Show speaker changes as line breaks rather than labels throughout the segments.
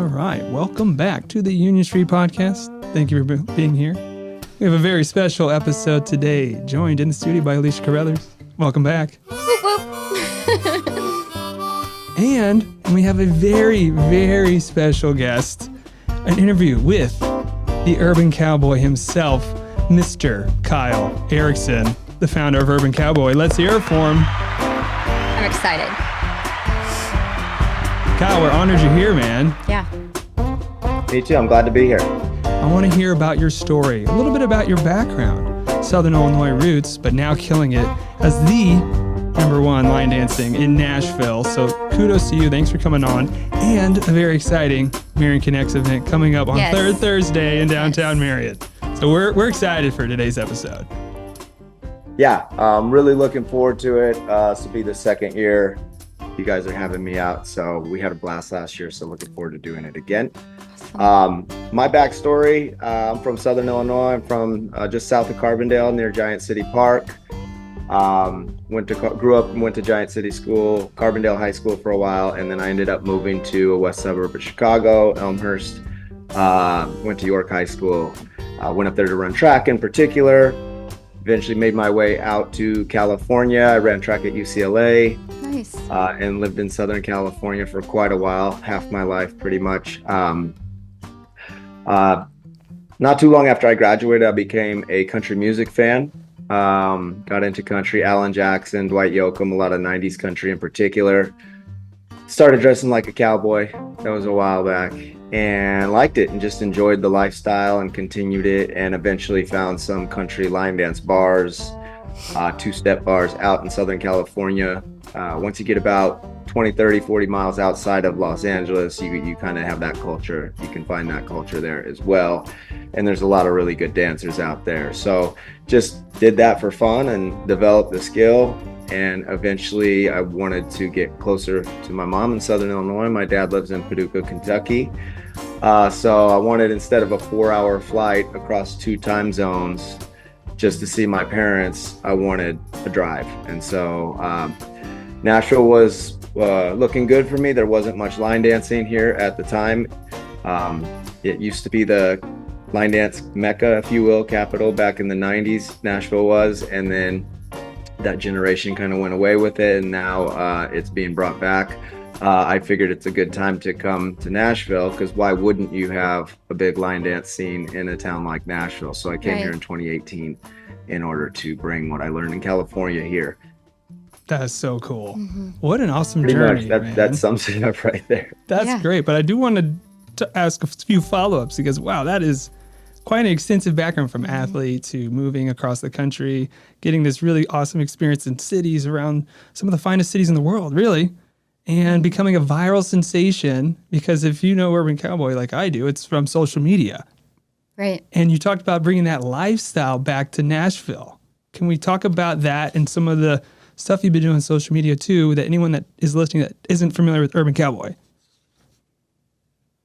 All right, welcome back to the Union Street Podcast. Thank you for being here. We have a very special episode today, joined in the studio by Alicia Carruthers. Welcome back. And we have a very, very special guest, an interview with the Urban Cowboy himself, Mr. Kyle Erickson, the founder of Urban Cowboy. Let's hear it for him.
I'm excited.
Kyle, we're honored you're here, man.
Yeah.
Me too. I'm glad to be here.
I want to hear about your story, a little bit about your background, Southern Illinois roots, but now killing it as the #1 line dancing in Nashville. So kudos to you. Thanks for coming on. And a very exciting Marion Connects event coming up on third Thursday in downtown Marion. So we're excited for today's episode.
Yeah, I'm really looking forward to it. This will be the second year you guys are having me out. So we had a blast last year, so looking forward to doing it again. My backstory, I'm from Southern Illinois. I'm from just south of Carbondale near Giant City Park. Grew up and went to Giant City School, Carbondale High School for a while, and then I ended up moving to a west suburb of Chicago, Elmhurst. Went to York High School. Went up there to run track in particular. Eventually made my way out to California. I ran track at UCLA.
Nice.
And lived in Southern California for quite a while, half my life pretty much. Not too long after I graduated, I became a country music fan. Got into country, Alan Jackson, Dwight Yoakam, a lot of 90s country in particular. Started dressing like a cowboy. That was a while back. And liked it and just enjoyed the lifestyle and continued it, and eventually found some country line dance bars, two-step bars out in Southern California. Once you get about 20, 30, 40 miles outside of Los Angeles, you kind of have that culture. You can find that culture there as well. And there's a lot of really good dancers out there. So just did that for fun and developed the skill. And eventually I wanted to get closer to my mom in Southern Illinois. My dad lives in Paducah, Kentucky. So I wanted, instead of a 4-hour flight across 2 time zones just to see my parents, I wanted a drive. And so Nashville was looking good for me. There wasn't much line dancing here at the time. It used to be the line dance mecca, if you will, capital back in the 90s, Nashville was. And then that generation kind of went away with it, and now it's being brought back. I figured it's a good time to come to Nashville, because why wouldn't you have a big line dance scene in a town like Nashville? So I came here in 2018 in order to bring what I learned in California here.
That's so cool. Mm-hmm. What an awesome
Pretty
journey,
much. That sums it up right there.
That's great. But I do want to ask a few follow-ups, because, wow, that is quite an extensive background from athlete to moving across the country, getting this really awesome experience in cities around some of the finest cities in the world, really, and becoming a viral sensation. Because if you know Urban Cowboy like I do, it's from social media.
Right.
And you talked about bringing that lifestyle back to Nashville. Can we talk about that and some of the stuff you've been doing on social media too, that anyone that is listening that isn't familiar with Urban Cowboy?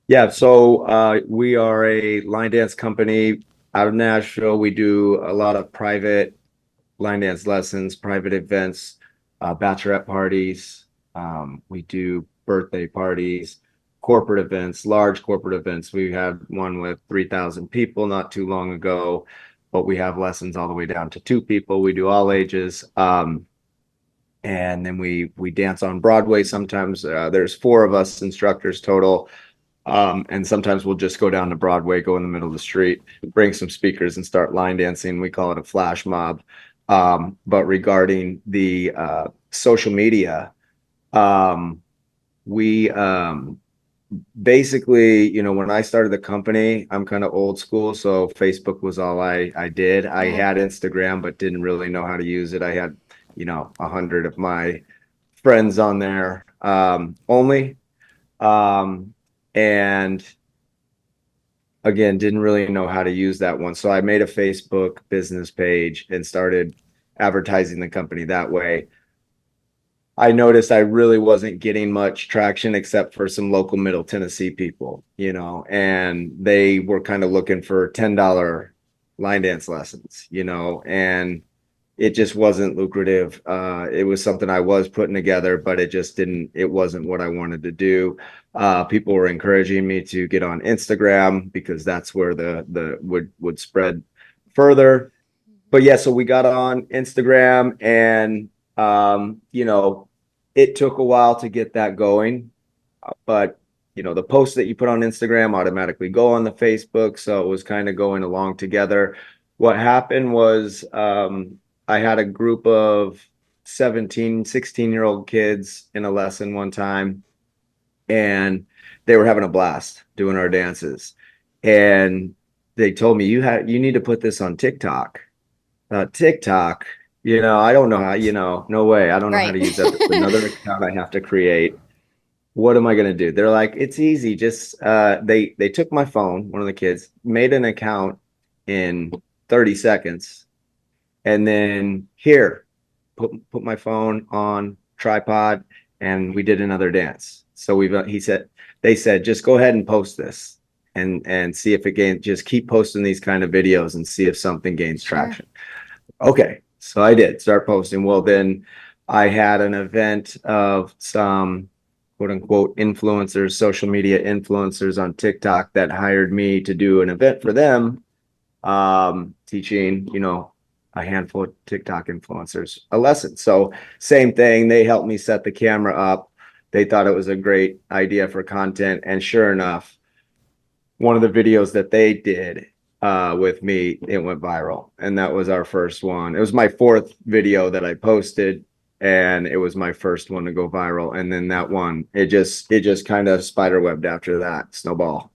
Yeah, so we are a line dance company out of Nashville. We do a lot of private line dance lessons, private events, bachelorette parties. We do birthday parties, corporate events, large corporate events. We had one with 3,000 people not too long ago, but we have lessons all the way down to 2 people. We do all ages. And then we dance on Broadway. Sometimes there's 4 of us instructors total. And sometimes we'll just go down to Broadway, go in the middle of the street, bring some speakers and start line dancing. We call it a flash mob. But regarding the social media, we basically, when I started the company, I'm kind of old school. So Facebook was all I did. I had Instagram, but didn't really know how to use it. I had, 100 of my friends on there only. And again, didn't really know how to use that one. So I made a Facebook business page and started advertising the company that way. I noticed I really wasn't getting much traction except for some local Middle Tennessee people, and they were kind of looking for $10 line dance lessons, and it just wasn't lucrative. It was something I was putting together, but it wasn't what I wanted to do. People were encouraging me to get on Instagram because that's where the would spread further. But yeah, so we got on Instagram, and it took a while to get that going. But the posts that you put on Instagram automatically go on the Facebook, so it was kind of going along together. What happened was I had a group of 17, 16-year-old kids in a lesson one time, and they were having a blast doing our dances. And they told me, you need to put this on TikTok. TikTok, I don't know how, no way. I don't know how to
Right.
use that. There's another account I have to create. What am I going to do? They're like, it's easy. Just they took my phone, one of the kids, made an account in 30 seconds, and then put my phone on tripod, and we did another dance. So they said, just go ahead and post this and see if it gains, just keep posting these kind of videos and see if something gains traction. Okay. So I did start posting. Well, then I had an event of some quote unquote influencers, social media influencers on TikTok that hired me to do an event for them, teaching, a handful of TikTok influencers a lesson. So same thing. They helped me set the camera up. They thought it was a great idea for content. And sure enough, one of the videos that they did with me, it went viral. And that was our first one. It was my fourth video that I posted, and it was my first one to go viral. And then that one, it just kind of spiderwebbed after that, snowball.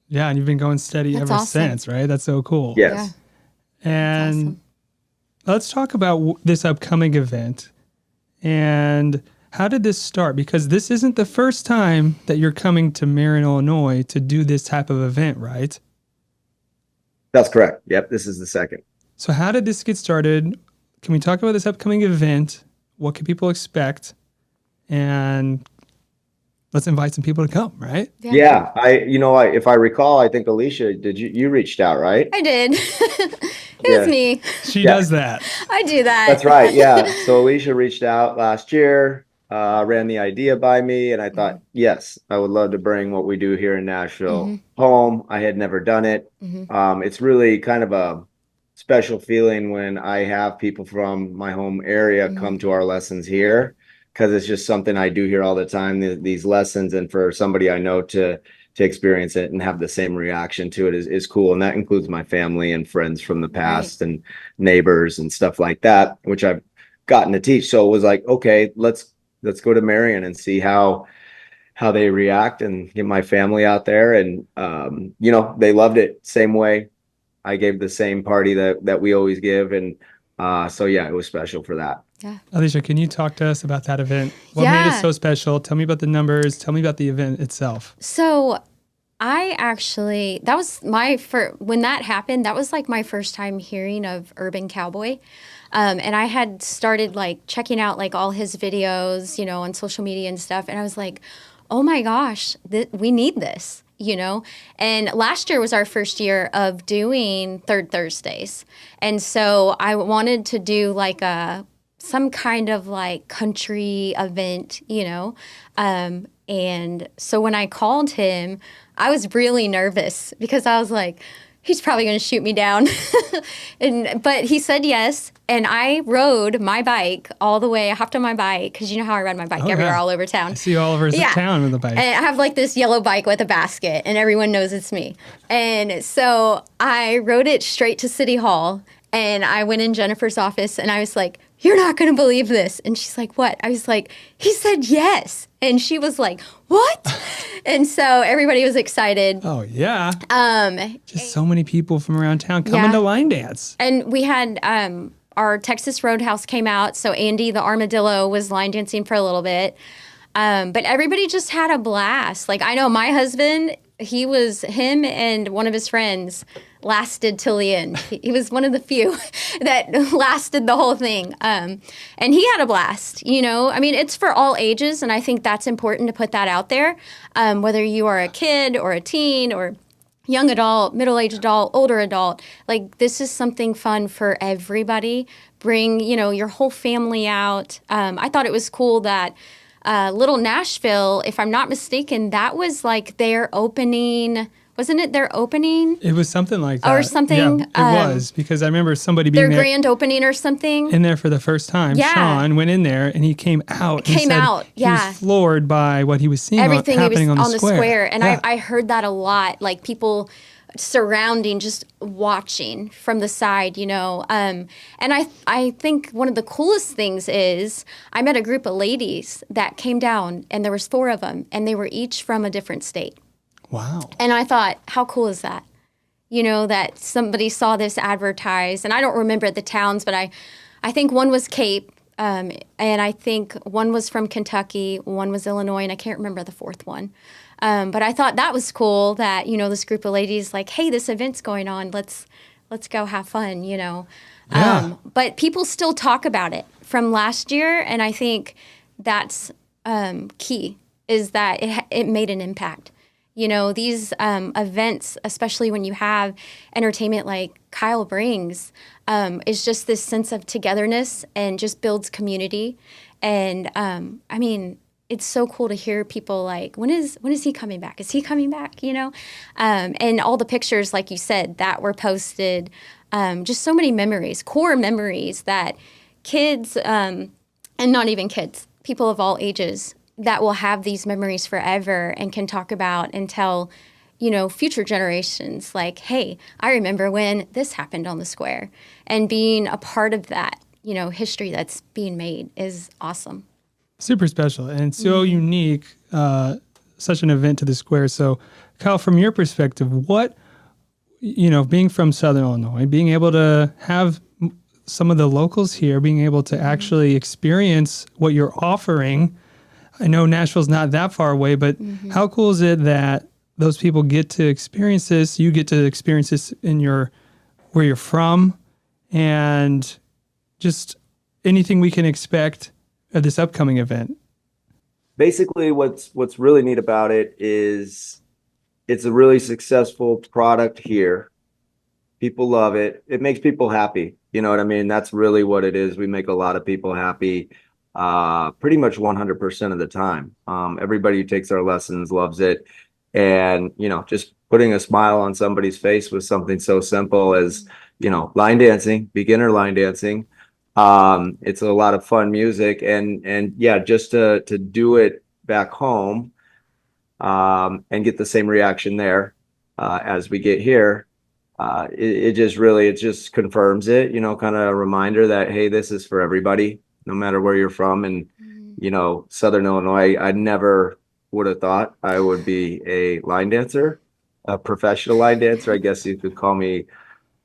Yeah, and you've been going steady
That's
ever
awesome.
since, right? That's so cool.
Yes.
And
awesome.
let's talk about this upcoming event. And how did this start? Because this isn't the first time that you're coming to Marion, Illinois to do this type of event, right?
That's correct. Yep. This is the second.
So how did this get started? Can we talk about this upcoming event? What can people expect? And let's invite some people to come, right?
Yeah. If I recall, I think Alicia, you reached out, right?
I did. It was me.
She does that.
I do that.
That's right. Yeah. So Alicia reached out last year, ran the idea by me, and I thought, yes, I would love to bring what we do here in Nashville home. I had never done it. It's really kind of a special feeling when I have people from my home area come to our lessons here, because it's just something I do here all the time, these lessons, and for somebody I know to experience it and have the same reaction to it is cool. And that includes my family and friends from the past and neighbors and stuff like that, which I've gotten to teach. So it was like, okay, let's go to Marion and see how they react and get my family out there. And, they loved it. Same way I gave the same party that we always give. And so, yeah, it was special for that.
Yeah.
Alicia, can you talk to us about that event? What made it so special? Tell me about the numbers. Tell me about the event itself.
So that was when that happened, that was like my first time hearing of Urban Cowboy. And I had started like checking out like all his videos, on social media and stuff. And I was like, oh my gosh, we need this. And last year was our first year of doing Third Thursdays. And so I wanted to do like some kind of like country event, and so when I called him, I was really nervous because I was like, he's probably going to shoot me down. But he said yes. And I rode my bike all the way. I hopped on my bike because you know how I ride my bike everywhere, all over town.
I see you all over town with the bike.
And I have like this yellow bike with a basket, and everyone knows it's me. And so I rode it straight to City Hall, and I went in Jennifer's office, and I was like, you're not going to believe this. And she's like, what? I was like, he said yes. And she was like, what? And so everybody was excited.
Oh, yeah. Just so many people from around town coming to line dance.
And we had our Texas Roadhouse came out. So Andy the Armadillo was line dancing for a little bit. But everybody just had a blast. Like, I know my husband, him and one of his friends lasted till the end. He was one of the few that lasted the whole thing. And he had a blast, I mean, it's for all ages. And I think that's important to put that out there. Whether you are a kid or a teen or young adult, middle-aged adult, older adult. Like, this is something fun for everybody. Bring, your whole family out. I thought it was cool that Little Nashville, if I'm not mistaken, that was like their opening. Wasn't it their opening
It was something like that.
or something?
Yeah, it was, because I remember somebody
Their
being there
grand opening or something.
in there for the first time.
Yeah.
Sean went in there and he came out. And
Came
said
out,
he
yeah.
was floored by what he was seeing
Everything
happening
was
on the square.
And
Yeah.
I heard that a lot, like people surrounding, just watching from the side, and I think one of the coolest things is I met a group of ladies that came down, and there was 4 of them, and they were each from a different state.
Wow.
And I thought, how cool is that? That somebody saw this advertised, and I don't remember the towns, but I think one was Cape, and I think one was from Kentucky, one was Illinois, and I can't remember the 4th one. But I thought that was cool that, this group of ladies like, hey, this event's going on. Let's go have fun,
Yeah.
But people still talk about it from last year. And I think that's key, is that it made an impact. These events, especially when you have entertainment like Kyle brings, is just this sense of togetherness and just builds community. And it's so cool to hear people like, when is he coming back? Is he coming back? And all the pictures, like you said, that were posted, just so many memories, core memories that kids, and not even kids, people of all ages, that will have these memories forever and can talk about and tell, future generations like, hey, I remember when this happened on the square. And being a part of that, history that's being made is awesome.
Super special and so unique, such an event to the square. So, Kyle, from your perspective, what, being from Southern Illinois, being able to have some of the locals here, being able to actually experience what you're offering. I know Nashville's not that far away, but how cool is it that those people get to experience this? You get to experience this in where you're from, and just anything we can expect at this upcoming event.
Basically, what's really neat about it is it's a really successful product here. People love it. It makes people happy. You know what I mean? That's really what it is. We make a lot of people happy, pretty much 100% of the time. Everybody who takes our lessons loves it. And, just putting a smile on somebody's face with something so simple as, line dancing, beginner line dancing. It's a lot of fun music, and yeah, just to do it back home, and get the same reaction there, as we get here. It just confirms it, kind of a reminder that, hey, this is for everybody, no matter where you're from. And, Southern Illinois, I never would have thought I would be a line dancer, a professional line dancer. I guess you could call me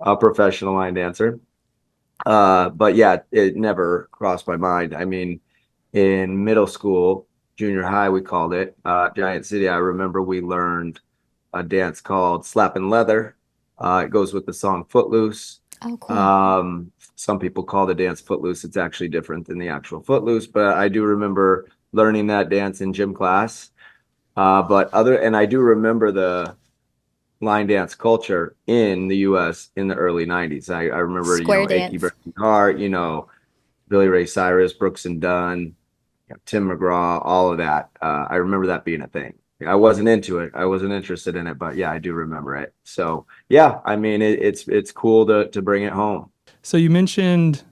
a professional line dancer. But yeah, it never crossed my mind. I mean, in middle school, junior high, we called it, Giant City. I remember we learned a dance called Slappin' Leather. It goes with the song Footloose.
Oh, cool.
Some people call the dance Footloose. It's actually different than the actual Footloose, but I do remember learning that dance in gym class. And I do remember the line dance culture in the U.S. in the early 90s. I remember,
Square
Achy
dance.
Breaky Heart, Billy Ray Cyrus, Brooks and Dunn, Tim McGraw, all of that. I remember that being a thing. I wasn't into it. I wasn't interested in it, but yeah, I do remember it. So yeah, I mean, it's cool to bring it home.
So you mentioned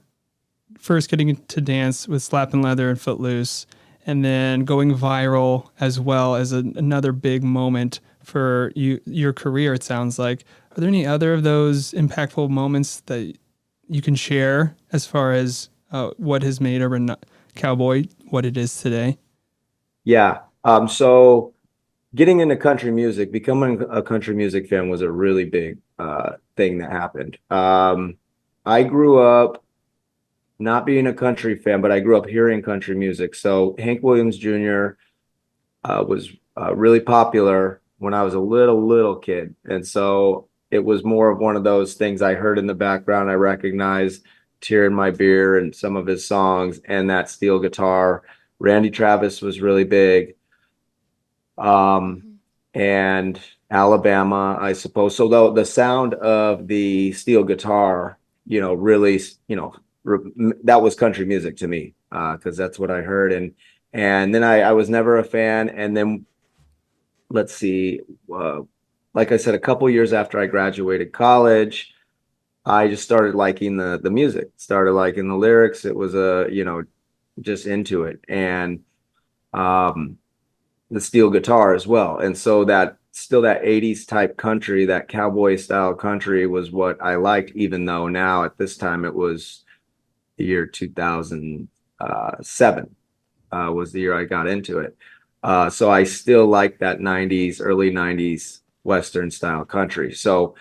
first getting to dance with Slappin' Leather and Footloose, and then going viral as well as another big moment for your career, it sounds like. Are there any other of those impactful moments that you can share as far as what has made Urban Cowboy what it is today?
Yeah. So getting into country music, becoming a country music fan was a really big thing that happened. I grew up not being a country fan, but I grew up hearing country music. So Hank Williams Jr. Was really popular when I was a little kid. And so it was more of one of those things I heard in the background. I recognized Tear in My Beer and some of his songs and that steel guitar. Randy Travis was really big. And Alabama, I suppose. So though the sound of the steel guitar, really, that was country music to me, because that's what I heard. And then I was never a fan. And then let's see, like I said, a couple years after I graduated college, I just started liking the music, started liking the lyrics. It was just into it. And the steel guitar as well. And so that 80s type country, that cowboy style country was what I liked, even though now at this time it was the year 2007 was the year I got into it. So I still like that 90s, early 90s Western style country. So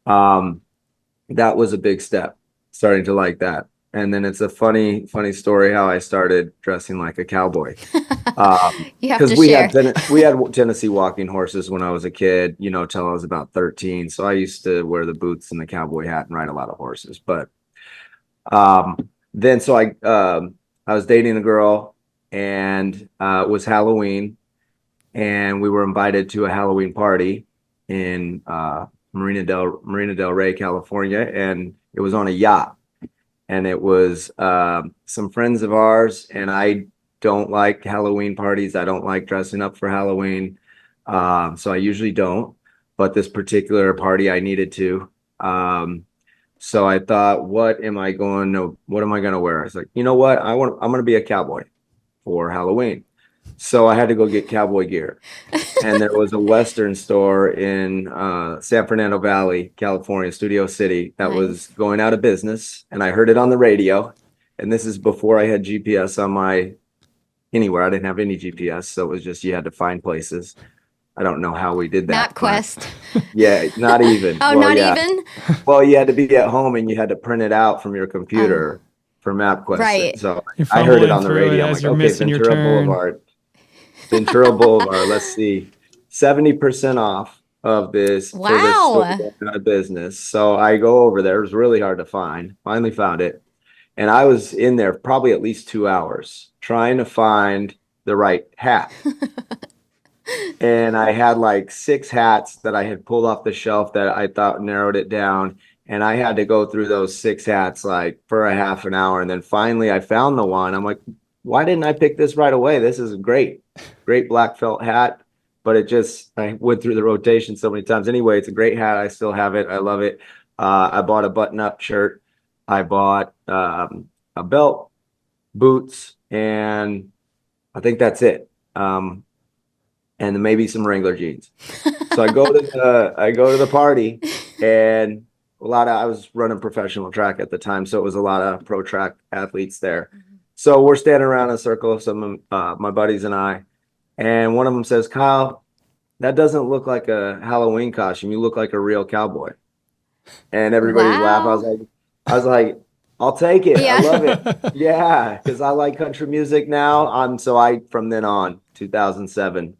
that was a big step, starting to like that. And then it's a funny story how I started dressing like a cowboy.
You have to
we
share.
we had Tennessee walking horses when I was a kid, till I was about 13. So I used to wear the boots and the cowboy hat and ride a lot of horses. But then so I was dating a girl, and it was Halloween, and we were invited to a Halloween party in Marina del Rey, California, and it was on a yacht. And it was some friends of ours, and I don't like Halloween parties. I don't like dressing up for Halloween. So I usually don't, but this particular party I needed to. So I thought, what am I going to wear? I was like, you know what? I'm going to be a cowboy for Halloween. So I had to go get cowboy gear. And there was a Western store in San Fernando Valley, California, Studio City, that was going out of business. And I heard it on the radio. And this is before I had GPS on anywhere. I didn't have any GPS. So it was just, you had to find places. I don't know how we did that.
MapQuest.
Yeah, not even.
Even?
Well, you had to be at home and you had to print it out from your computer for MapQuest.
Right.
So I heard it on the radio. I'm like, okay, Ventura Boulevard. Let's see, 70% off of this.
Wow.
For this store going out of business. So I go over there. It was really hard to find. Finally found it. And I was in there probably at least 2 hours trying to find the right hat. And I had like 6 hats that I had pulled off the shelf that I thought narrowed it down. And I had to go through those 6 hats like for a half an hour. And then finally I found the one. I'm like, why didn't I pick this right away? This is great black felt hat. But I went through the rotation so many times. Anyway, it's a great hat. I still have it. I love it. I bought a button-up shirt. I bought a belt, boots, and I think that's it. And then maybe some Wrangler jeans. So I go to the party, and I was running professional track at the time, so it was a lot of pro track athletes there. Mm-hmm. So we're standing around in a circle, some of my buddies and I, and one of them says, "Kyle, that doesn't look like a Halloween costume. You look like a real cowboy." And everybody laughed. I was like, I'll take it. Yeah. I love it. Yeah, because I like country music now. From then on, 2007,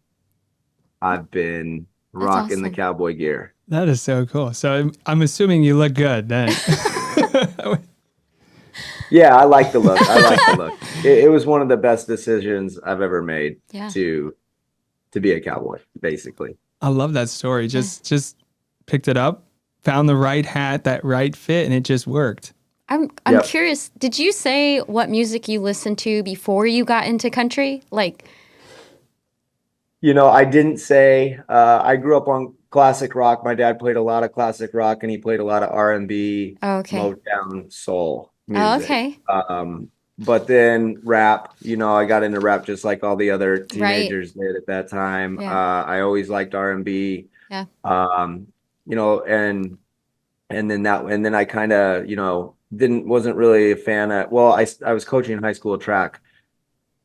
I've been rocking the cowboy gear.
That is so cool. So I'm assuming you look good then.
Yeah, I like the look. It was one of the best decisions I've ever made to be a cowboy, basically.
I love that story. Just picked it up, found the right hat, that right fit, and it just worked.
I'm curious, did you say what music you listened to before you got into country? Like,
I didn't say. I grew up on classic rock. My dad played a lot of classic rock, and he played a lot of R&B, Motown, soul music.
Oh, okay.
But then rap, I got into rap just like all the other teenagers did at that time. Yeah. I always liked R&B. Yeah. And then I kind of, wasn't really a fan of. Well, I was coaching high school track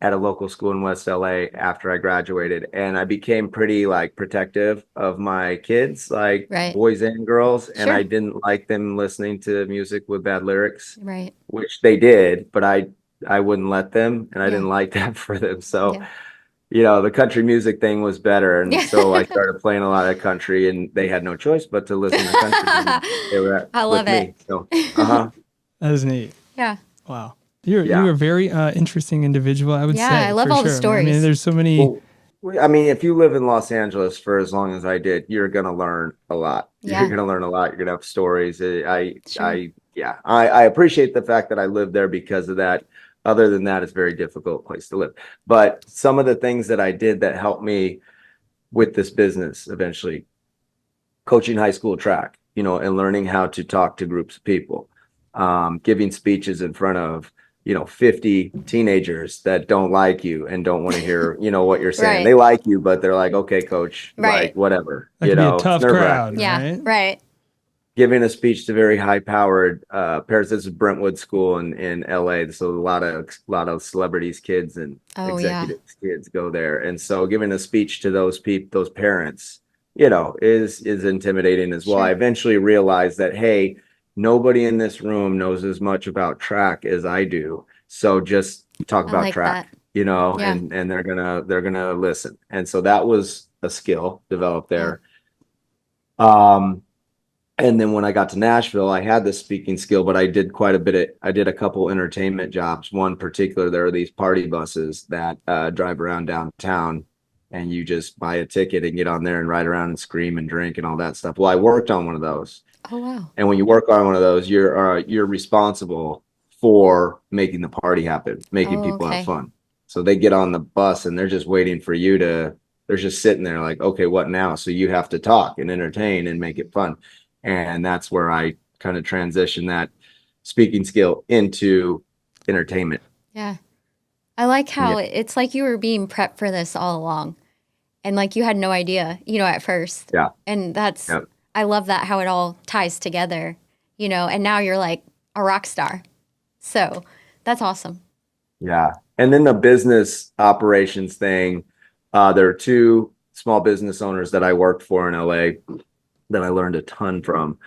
at a local school in West LA after I graduated, and I became pretty protective of my kids, boys and girls, and I didn't like them listening to music with bad lyrics, which they did, but I wouldn't let them, and I didn't like that for them. So, the country music thing was better, and so I started playing a lot of country, and they had no choice but to listen to country. They were
I love it.
Me, so,
That is neat.
Yeah.
Wow. You're a very interesting individual, I would say.
Yeah, I love all the stories.
I mean, there's so many
I mean, if you live in Los Angeles for as long as I did, you're gonna learn a lot.
Yeah.
You're gonna learn a lot. You're gonna have stories.
Sure.
I appreciate the fact that I lived there because of that. Other than that, it's a very difficult place to live. But some of the things that I did that helped me with this business eventually, coaching high school track, and learning how to talk to groups of people, giving speeches in front of 50 teenagers that don't like you and don't want to hear, what you're saying.
Right.
They like you, but they're like, okay, coach,
Right.
like whatever.
That could be a
It's
tough crowd,
nerve-wracking.
Yeah.
right?
Right.
Giving a speech to very high-powered parents. This is Brentwood School in LA, so a lot of celebrities, kids, and
Oh, yeah.
executives, kids go there. And so, giving a speech to those people, those parents, is intimidating as well.
Sure.
I eventually realized that, hey, nobody in this room knows as much about track as I do. So just talk
I
about
like
track,
that.
Yeah.
Yeah.
and they're gonna listen. And so that was a skill developed there. And then when I got to Nashville, I had this speaking skill, but I did I did a couple entertainment jobs. One particular, there are these party buses that drive around downtown, and you just buy a ticket and get on there and ride around and scream and drink and all that stuff. Well, I worked on one of those.
Oh, wow.
And when you work on one of those, you're responsible for making the party happen, making people
okay.
have fun. So they get on the bus and they're just waiting for you they're just sitting there like, okay, what now? So you have to talk and entertain and make it fun. And that's where I kind of transitioned that speaking skill into entertainment.
Yeah. I like how it's like you were being prepped for this all along. And like you had no idea, at first.
Yeah.
And that's,
Yep.
I love that how it all ties together, and now you're like a rock star. So that's awesome.
Yeah. And then the business operations thing, there are two small business owners that I worked for in LA that I learned a ton from.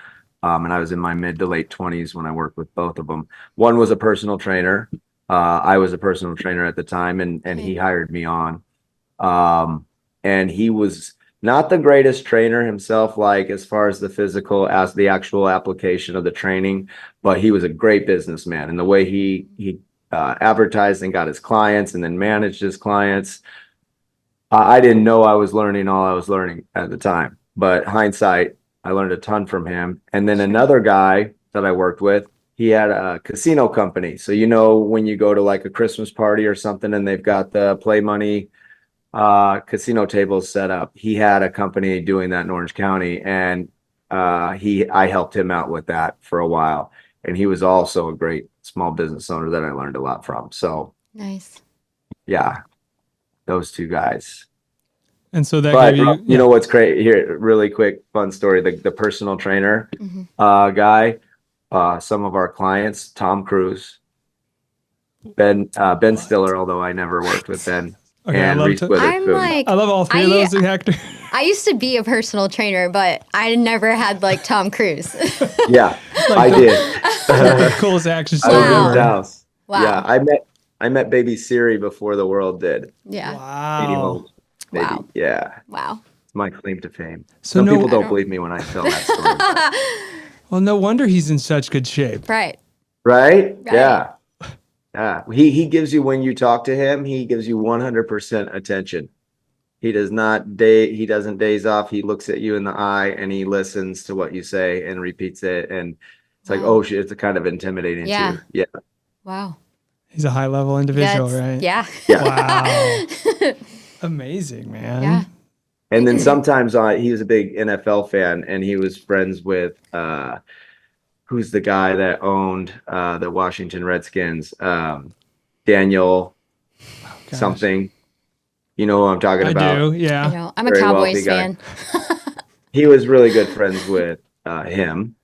And I was in my mid to late 20s when I worked with both of them. One was a personal trainer. I was a personal trainer at the time, and he hired me on. And he was not the greatest trainer himself, like as far as the physical, as the actual application of the training, but he was a great businessman. And the way he advertised and got his clients and then managed his clients, I didn't know I was learning all I was learning at the time. But hindsight, I learned a ton from him. And then another guy that I worked with, he had a casino company. So, when you go to like a Christmas party or something and they've got the play money casino tables set up, he had a company doing that in Orange County. And I helped him out with that for a while. And he was also a great small business owner that I learned a lot from. So
nice.
Yeah, those two guys.
And so that
But
gave
you know what's great here, really quick, fun story. The personal trainer guy, some of our clients, Tom Cruise, Ben Stiller, although I never worked with Ben,
Okay,
and Reese Witherspoon.
I love all three of those actors.
I used to be a personal trainer, but I never had like Tom Cruise.
Yeah, I did.
The coolest actions
I was in
ever.
his house.
Wow.
Yeah, I met baby Siri before the world did.
Yeah.
Katie
Wow.
Holmes, baby.
Wow.
Yeah,
Wow.
it's my claim to fame.
So
Some
no-
people
I
don't believe me when I tell that story.
Well, no wonder he's in such good shape.
Right.
Right?
Right.
Yeah. Yeah. He gives you, when you talk to him, he gives you 100% attention. He doesn't daze off. He looks at you in the eye and he listens to what you say and repeats it. And it's like, oh shit, it's kind of intimidating
Yeah.
too. Yeah.
Wow.
He's a high level individual, right?
Yeah.
Wow. Amazing, man.
Yeah.
And then sometimes he was a big NFL fan, and he was friends with who's the guy that owned the Washington Redskins, Daniel
Gosh.
something. You know who I'm talking
I
about?
do,
I
yeah.
know. I'm a
Very
Cowboys
wealthy guy.
fan.
He was really good friends with him.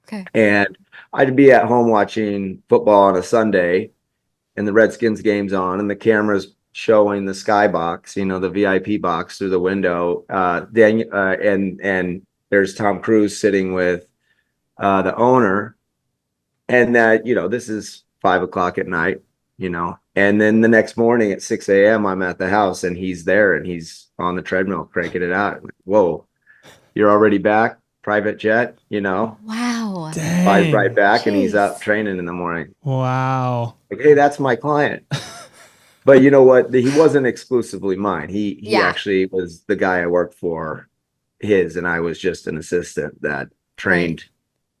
Okay.
And I'd be at home watching football on a Sunday, and the Redskins game's on, and the camera's showing the skybox, the VIP box through the window. And there's Tom Cruise sitting with the owner, and that this is 5 o'clock at night, and then the next morning at 6 a.m. I'm at the house, and he's there, and he's on the treadmill cranking it out. Whoa, you're already back? Private jet,
Wow.
Dang.
flies right back, and he's
Jeez.
out training in the morning.
Wow.
Like, hey, that's my client. But you know what? He wasn't exclusively mine. He
Yeah.
actually was the guy I worked for his, and I was just an assistant that trained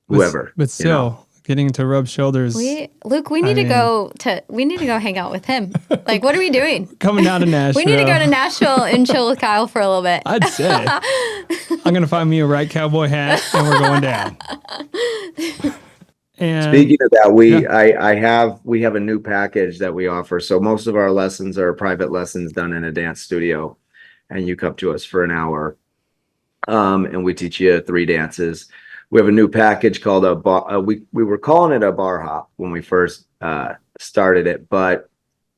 whoever,
But still, getting to rub shoulders.
Luke, we need to go hang out with him. Like, what are we doing?
Coming down to Nashville.
We need to go to Nashville and chill with Kyle for a little bit.
I'd say. I'm going to find me a right cowboy hat and we're going down. And
speaking of that, we have a new package that we offer. So most of our lessons are private lessons done in a dance studio, and you come to us for an hour, and we teach you 3 dances. We have a new package called a bar. We were calling it a bar hop when we first started it, but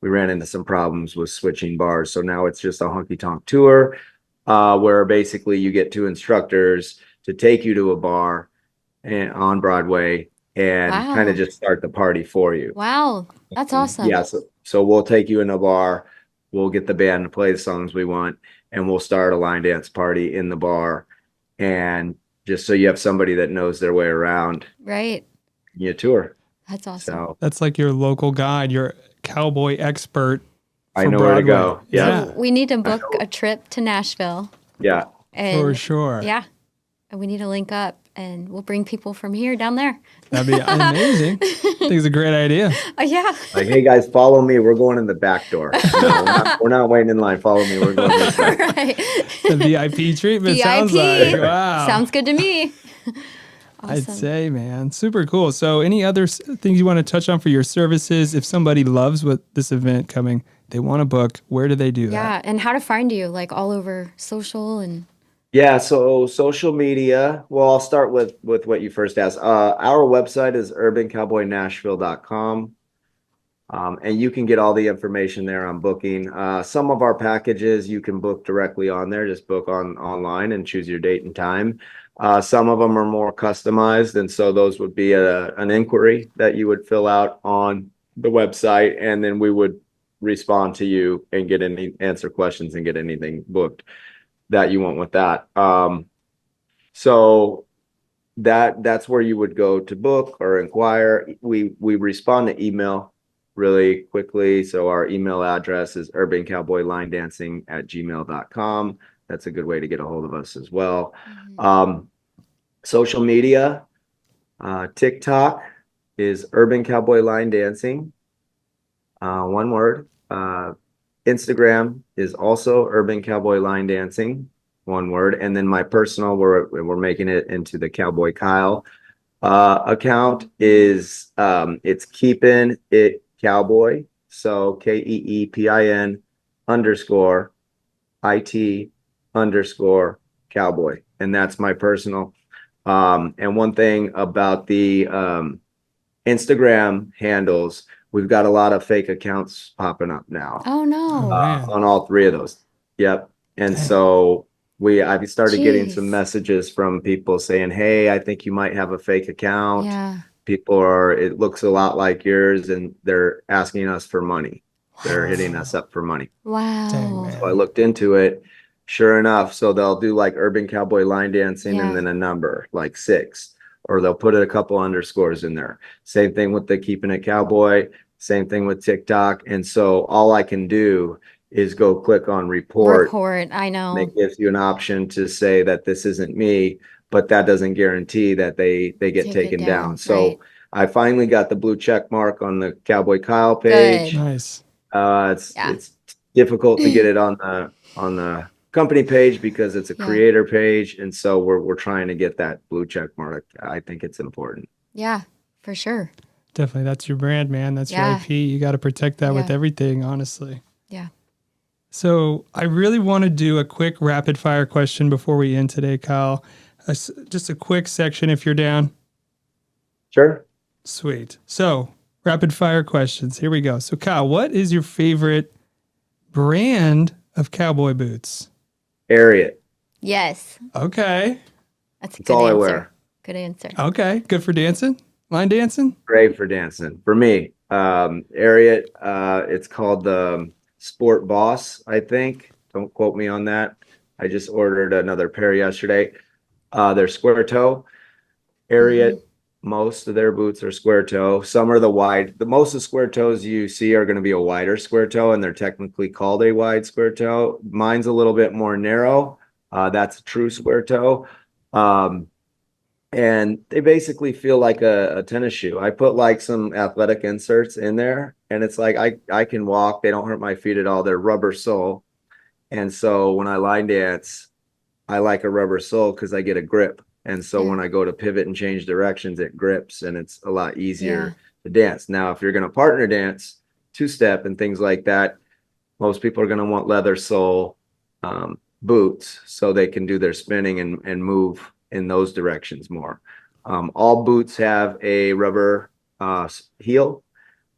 we ran into some problems with switching bars. So now it's just a honky tonk tour, where basically you get 2 instructors to take you to a bar and on Broadway and kind of just start the party for you.
Wow, that's awesome.
Yeah, so we'll take you in a bar, we'll get the band to play the songs we want, and we'll start a line dance party in the bar. And just so you have somebody that knows their way around.
Right.
You tour.
That's awesome.
So
that's like your local guide, your cowboy expert.
I know
Broadway.
where to go. Yeah.
So we need to book a trip to Nashville.
Yeah.
And
for sure.
Yeah. And we need to link up, and we'll bring people from here down there.
That'd be amazing. I think it's a great idea.
Yeah.
Like, hey guys, follow me. We're going in the back door. No, we're not waiting in line. Follow me. We're going this way.
Right.
The VIP treatment sounds like. Wow.
Sounds good to me.
I'd
Awesome.
say, man, super cool. So any other things you want to touch on for your services? If somebody loves what this event coming, they want to book, where do they do that?
Yeah, and how to find you, like all over social and.
Yeah, so social media. Well, I'll start with what you first asked. Our website is urbancowboynashville.com. And you can get all the information there on booking. Some of our packages you can book directly on there. Just book online and choose your date and time. Some of them are more customized, and so those would be an inquiry that you would fill out on the website, and then we would respond to you and answer questions and get anything booked that you want with that. So that's where you would go to book or inquire. We respond to email really quickly. So our email address is urbancowboylinedancing@gmail.com. That's a good way to get a hold of us as well. Social media, TikTok is Urban Cowboy Line Dancing. One word. Instagram is also Urban Cowboy Line Dancing, one word. And then my personal, we're making it into the Cowboy Kyle account is it's Keepin' It Cowboy. So KEEPIN_IT_Cowboy. And that's my personal. And one thing about the Instagram handles, we've got a lot of fake accounts popping up now.
Oh no.
On all 3 of those. Yep. And so I've started getting some messages from people saying, hey, I think you might have a fake account.
Yeah.
It looks a lot like yours, and they're asking us for money. They're hitting us up for money.
Wow.
Dang, man.
So I looked into it. Sure enough, so they'll do like Urban Cowboy Line Dancing and then a number like 6, or they'll put a couple underscores in there. Same thing with the Keeping It Cowboy, same thing with TikTok. And so all I can do is go click on report.
I know.
And it gives you an option to say that this isn't me, but that doesn't guarantee that they get taken down. So I finally got the blue check mark on the Cowboy Kyle page.
Good.
Nice.
It's difficult to get it on the company page because it's a creator page, and so we're trying to get that blue check mark. I think it's important.
Yeah, for sure.
Definitely. That's your brand, man. That's your IP. You got to protect that with everything, honestly.
Yeah.
So I really want to do a quick rapid fire question before we end today, Kyle. Just a quick section if you're down.
Sure.
Sweet. So rapid fire questions. Here we go. So Kyle, what is your favorite brand of cowboy boots?
Ariat.
Yes.
Okay.
That's a
That's
good
all
answer.
I wear.
Good answer.
Okay. Good for dancing? Line dancing?
Great for dancing. For me, Ariat, it's called the Sport Boss, I think. Don't quote me on that. I just ordered another pair yesterday. They're square toe. Ariat most of their boots are square toe. Some are the most of square toes you see are going to be a wider square toe, and they're technically called a wide square toe. Mine's a little bit more narrow. That's a true square toe. And they basically feel like a tennis shoe. I put like some athletic inserts in there, and it's like I can walk. They don't hurt my feet at all. They're rubber sole. And so when I line dance, I like a rubber sole because I get a grip. And so when I go to pivot and change directions, it grips and it's a lot easier to dance. Now, if you're going to partner dance, two-step and things like that, most people are going to want leather sole boots so they can do their spinning and move in those directions more. All boots have a rubber heel,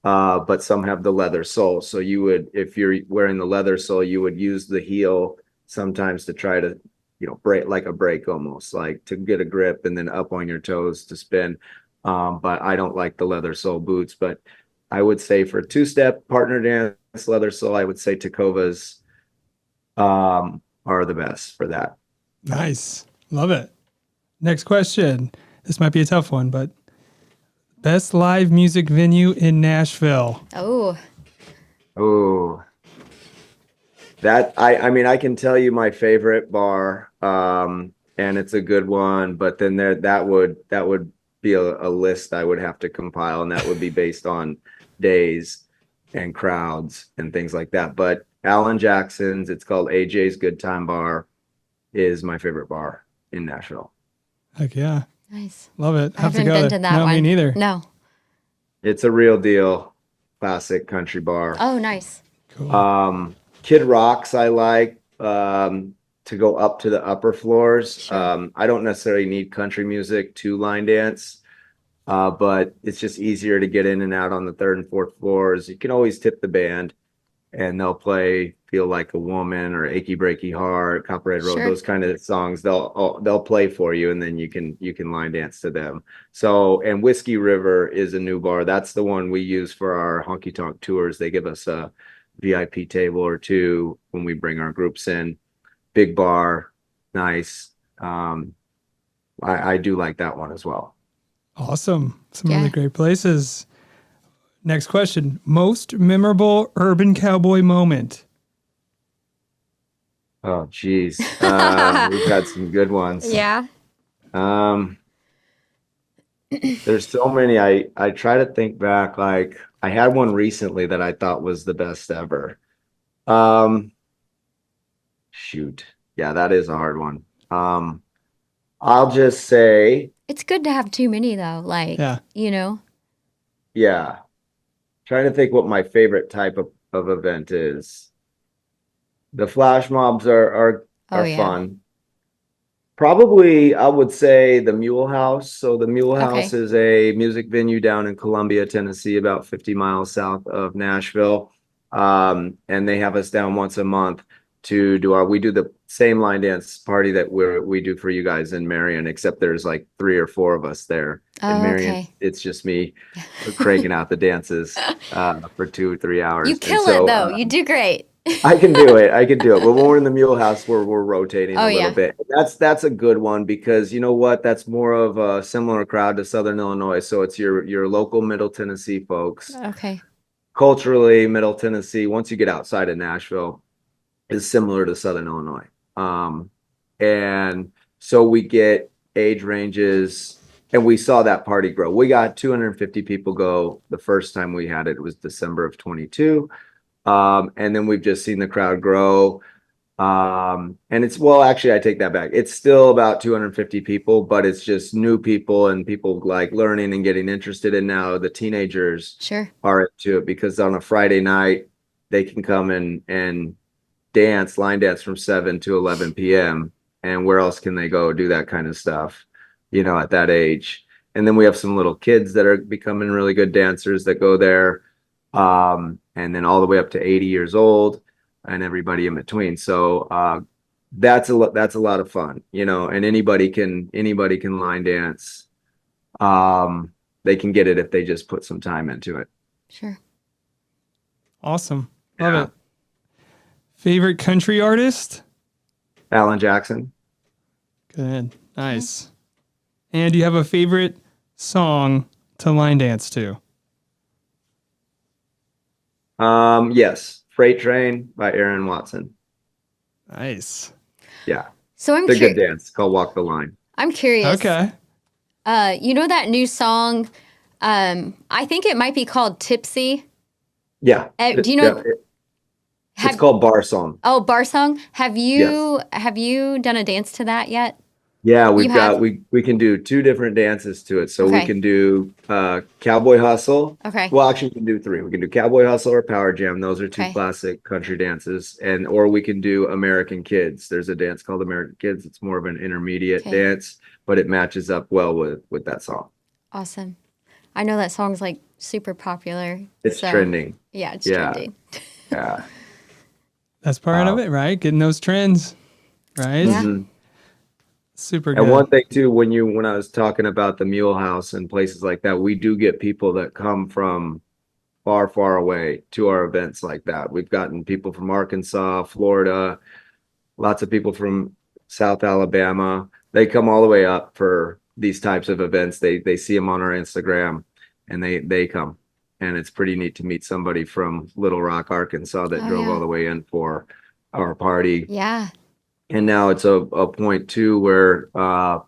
but some have the leather sole. So you would, if you're wearing the leather sole, you would use the heel sometimes to try to, break like a break almost, like to get a grip and then up on your toes to spin. But I don't like the leather sole boots. But I would say for two-step partner dance leather sole, I would say Tecovas are the best for that.
Nice. Love it. Next question. This might be a tough one, but best live music venue in Nashville.
Oh,
that I mean, I can tell you my favorite bar, and it's a good one, but then that would be a list I would have to compile, and that would be based on days and crowds and things like that. But Alan Jackson's, it's called AJ's Good Time Bar, is my favorite bar in Nashville.
Heck yeah.
nice.
Love it.
I haven't been to that
no,
one.
me neither.
No.
It's a real deal, classic country bar.
Oh, nice.
Cool.
Kid Rock's I like to go up to the upper floors.
Sure.
I don't necessarily need country music to line dance, but it's just easier to get in and out on the third and fourth floors. You can always tip the band, and they'll play "Feel Like a Woman" or "Achy Breaky Heart," "Copperhead Road,"
Sure.
those kind of songs. They'll play for you, and then you can line dance to them. So, and Whiskey River is a new bar. That's the one we use for our honky tonk tours. They give us a VIP table or two when we bring our groups in. Big bar, nice. I do like that one as well.
Awesome. Some really great places. Next question. Most memorable Urban Cowboy moment.
Oh, geez. We've had some good ones.
Yeah.
There's so many. I try to think back. Like I had one recently that I thought was the best ever. Shoot. Yeah, that is a hard one. I'll just say,
It's good to have too many though. Like,
yeah. Trying to think what my favorite type of event is. The flash mobs are fun. Probably, I would say the Mule House. So the Mule House is a music venue down in Columbia, Tennessee, about 50 miles south of Nashville. And they have us down once a month to do we do the same line dance party that we do for you guys in Marion, except there's like 3 or 4 of us there. In Marion, it's just me cranking out the dances for 2 or 3 hours.
You kill it though. You do great.
I can do it. But when we're in the Mule House, we're rotating a little bit. That's a good one because you know what? That's more of a similar crowd to Southern Illinois. So it's your local Middle Tennessee folks.
Okay.
Culturally, Middle Tennessee, once you get outside of Nashville, is similar to Southern Illinois. And so we get age ranges, and we saw that party grow. We got 250 people go the first time we had it. It was December of 22. And then we've just seen the crowd grow. And actually, I take that back. It's still about 250 people, but it's just new people and people like learning and getting interested in now. The teenagers are into it because on a Friday night, they can come and line dance from 7 to 11 p.m. And where else can they go do that kind of stuff, at that age? And then we have some little kids that are becoming really good dancers that go there. And then all the way up to 80 years old and everybody in between. So that's a lot of fun, and anybody can line dance. They can get it if they just put some time into it.
Sure.
Awesome. Love it. Favorite country artist?
Alan Jackson.
Good. Nice. And do you have a favorite song to line dance to?
Yes. Freight Train by Aaron Watson.
Nice.
Yeah.
So I'm
It's a good dance called Walk the Line.
I'm curious.
Okay.
You know that new song? I think it might be called Tipsy.
Yeah.
Do you know?
It's called Bar Song.
Oh, Bar Song. Have you done a dance to that yet?
Yeah, we can do two different dances to it. So we
Okay.
can do Cowboy Hustle.
Okay.
Well, actually, we can do three. We can do Cowboy Hustle or Power Jam. Those are two
Okay.
classic country dances. Or we can do American Kids. There's a dance called American Kids. It's more of an intermediate dance, but it matches up well with that song.
Awesome. I know that song's like super popular.
It's trending.
Yeah, it's trending.
Yeah.
That's part of it, right? Getting those trends, right?
Yeah.
Mm-hmm.
Super good.
And one thing too, when I was talking about the Mule House and places like that, we do get people that come from far, far away to our events like that. We've gotten people from Arkansas, Florida, lots of people from South Alabama. They come all the way up for these types of events. They see them on our Instagram and they come. And it's pretty neat to meet somebody from Little Rock, Arkansas that drove all the way in for our party.
Yeah.
And now it's a point too where I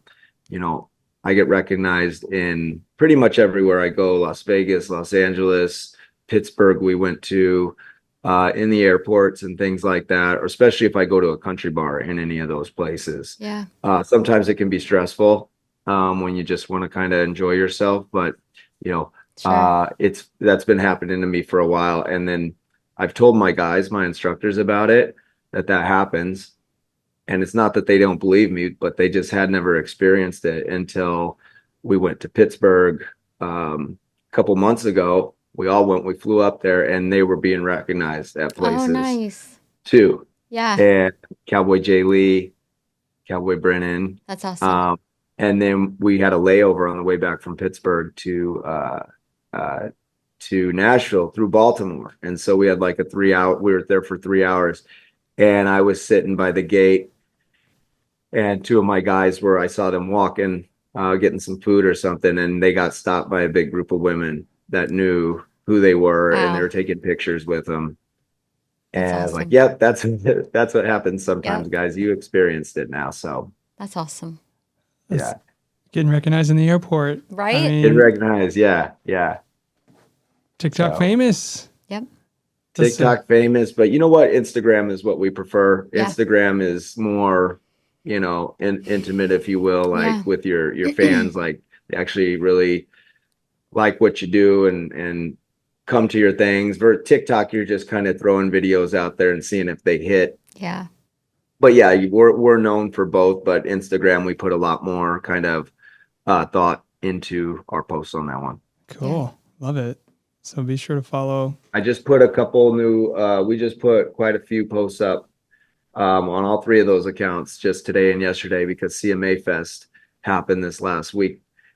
get recognized in pretty much everywhere I go. Las Vegas, Los Angeles, Pittsburgh we went to, in the airports and things like that, or especially if I go to a country bar in any of those places.
Yeah.
Sometimes it can be stressful when you just want to kind of enjoy yourself, but
Sure.
that's been happening to me for a while. And then I've told my instructors about it, that happens. And it's not that they don't believe me, but they just had never experienced it until we went to Pittsburgh a couple months ago. We flew up there and they were being recognized at places.
Oh, nice.
Too.
Yeah.
And Cowboy Jay Lee, Cowboy Brennan.
That's awesome.
And then we had a layover on the way back from Pittsburgh to Nashville through Baltimore. And so we had like we were there for 3 hours and I was sitting by the gate and two of my guys I saw them walking, getting some food or something. And they got stopped by a big group of women that knew who they were and they were taking pictures with them. And I was like, yep, that's what happens sometimes, guys. You experienced it now. So
that's awesome.
Yeah.
Getting recognized in the airport.
Right?
Getting recognized. Yeah.
TikTok famous.
Yep.
TikTok famous. But you know what? Instagram is what we prefer.
Yeah.
Instagram is more, intimate, if you will, like with your fans, like they actually really like what you do and come to your things. For TikTok, you're just kind of throwing videos out there and seeing if they hit.
Yeah.
But yeah, we're known for both, but Instagram, we put a lot more kind of thought into our posts on that one.
Cool. Love it. So be sure to follow.
I just put a couple we just put quite a few posts up on all three of those accounts just today and yesterday because CMA Fest happened this last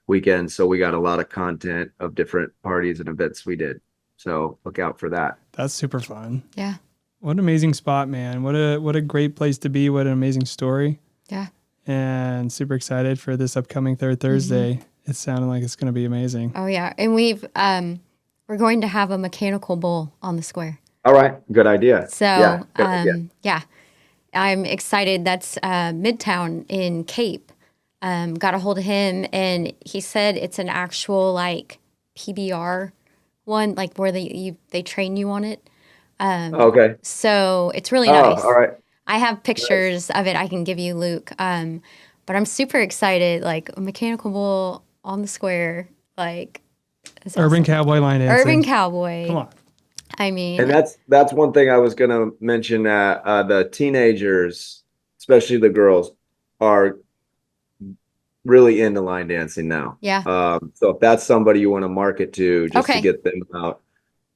weekend. So we got a lot of content of different parties and events we did. So look out for that.
That's super fun.
Yeah.
What an amazing spot, man. What a great place to be. What an amazing story.
Yeah.
And super excited for this upcoming third Thursday. It's sounding like it's going to be amazing.
Oh yeah. And we're going to have a mechanical bull on the square.
All right. Good idea.
So, yeah. I'm excited. That's Midtown in Cape. Got a hold of him and he said it's an actual like PBR one, like where they train you on it.
Okay.
So it's really nice.
All right.
I have pictures of it I can give you, Luke. But I'm super excited. Like a mechanical bull on the square, like
Urban Cowboy Line Dancing.
Urban Cowboy.
Come on.
I mean,
and that's one thing I was gonna mention that the teenagers, especially the girls, are really into line dancing now.
Yeah.
So if that's somebody you want to market to, just to get them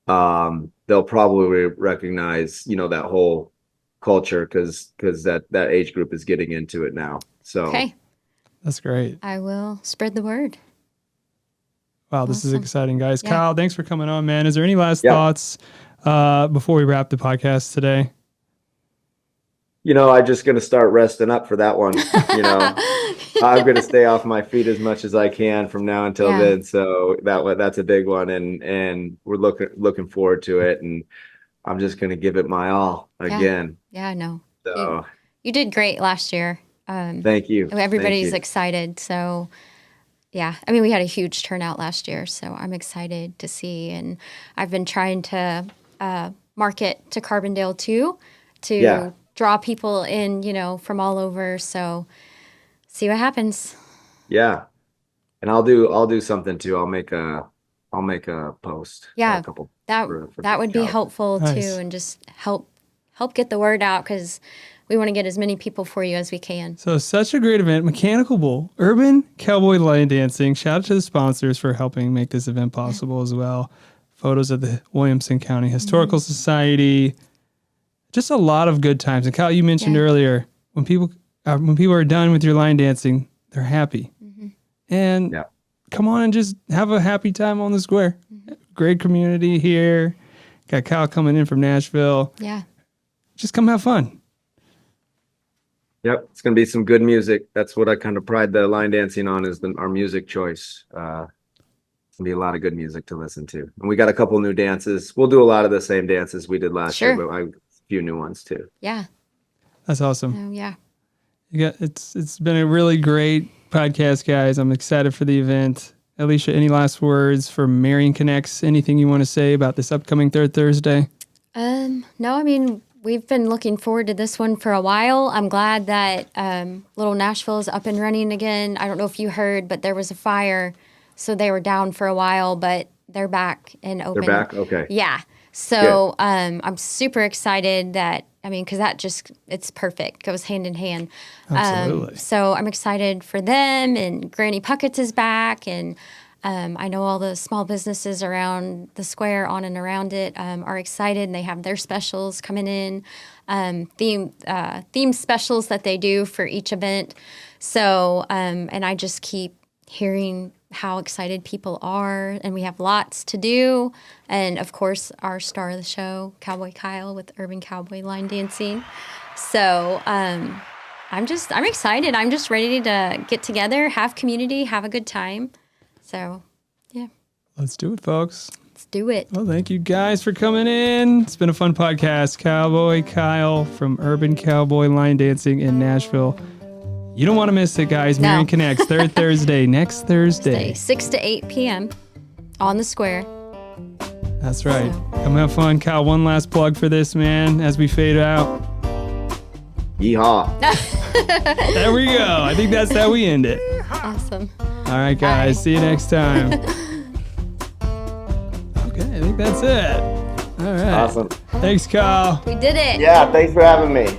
out, they'll probably recognize, that whole culture because that age group is getting into it now. So
that's great.
I will spread the word.
Wow, this is exciting, guys.
Yeah.
Kyle, thanks for coming on, man. Is there any last thoughts before we wrap the podcast today?
I'm just going to start resting up for that one, I'm going to stay off my feet as much as I can from now until
Yeah.
then. So that's a big one, and we're looking forward to it. And I'm just going to give it my all again.
Yeah, no.
So
You did great last year.
thank you.
Everybody's
Thank you.
excited. So, yeah, I mean, we had a huge turnout last year, so I'm excited to see. And I've been trying to market to Carbondale too, to draw people in, from all over. So, see what happens.
Yeah, and I'll do something too. I'll make a post.
Yeah,
a couple
that
for
would be
Cal.
helpful
Nice.
too, and just help get the word out because we want to get as many people for you as we can.
So such a great event. Mechanical Bull, Urban Cowboy Line Dancing. Shout out to the sponsors for helping make this event possible as well. Photos of the Williamson County Historical Society. Just a lot of good times. And Kyle, you mentioned earlier, when people are done with your line dancing, they're happy. And come on and just have a happy time on the square. Great community here. Got Kyle coming in from Nashville.
Yeah.
Just come have fun.
Yep, it's gonna be some good music. That's what I kind of pride the line dancing on is our music choice. It's gonna be a lot of good music to listen to, and we got a couple new dances. We'll do a lot of the same dances we did last year, but a few new ones too.
Yeah.
That's awesome.
Oh, yeah.
It's been a really great podcast, guys. I'm excited for the event. Alicia, any last words for Marion Connects? Anything you want to say about this upcoming third Thursday?
No, I mean, we've been looking forward to this one for a while. I'm glad that Little Nashville is up and running again. I don't know if you heard, but there was a fire, so they were down for a while, but they're back and open.
They're back? Okay.
Yeah. So I'm super excited because it's perfect. Goes hand in hand.
Absolutely.
So I'm excited for them, and Granny Puckett's is back, and I know all the small businesses around the square, on and around it, are excited, and they have their specials coming in, theme specials that they do for each event. So, and I just keep hearing how excited people are, and we have lots to do. And of course, our star of the show, Cowboy Kyle with Urban Cowboy Line Dancing. So I'm excited. I'm just ready to get together, have community, have a good time. So, yeah.
Let's do it, folks.
Let's do it.
Well, thank you guys for coming in. It's been a fun podcast. Cowboy Kyle from Urban Cowboy Line Dancing in Nashville. You don't want to miss it, guys.
No.
Marion Connects, third Thursday, next Thursday.
6 to 8 p.m. on the square.
That's right. Come have fun. Kyle, one last plug for this, man, as we fade out.
Yeehaw.
There we go. I think that's how we end it.
Awesome.
All right, guys.
Bye.
See you next time. Okay, I think that's it. All right.
Awesome.
Thanks, Kyle.
We did it.
Yeah, thanks for having me.